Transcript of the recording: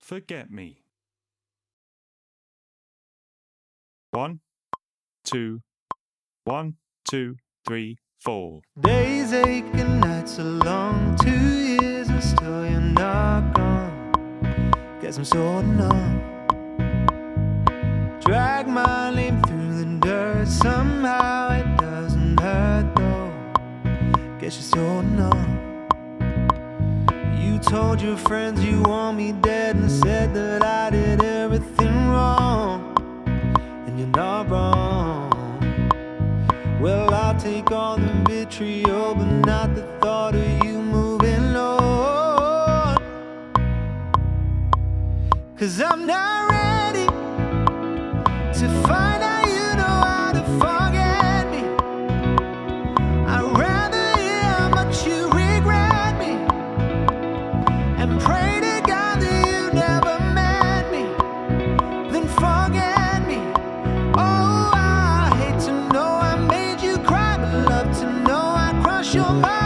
forget me. 1, 2, 1, 2, 3, 4. Days ache and nights are long. 2 years and still you're not gone. Guess I'm sorta numb. Drag my name through the dirt. Somehow it doesn't hurt though. Guess you're sorta numb. You told your friends you want me dead and said that I did everything wrong. And you're not wrong. Well, I'll take all the vitriol, but not the thought of you moving on. 'Cause I'm not ready to find out you know how to forget me. I'd rather hear how much you regret me and pray to God that you never met me than forget me. Oh, I hate to know I made you cry, but love to know I crushed your mind.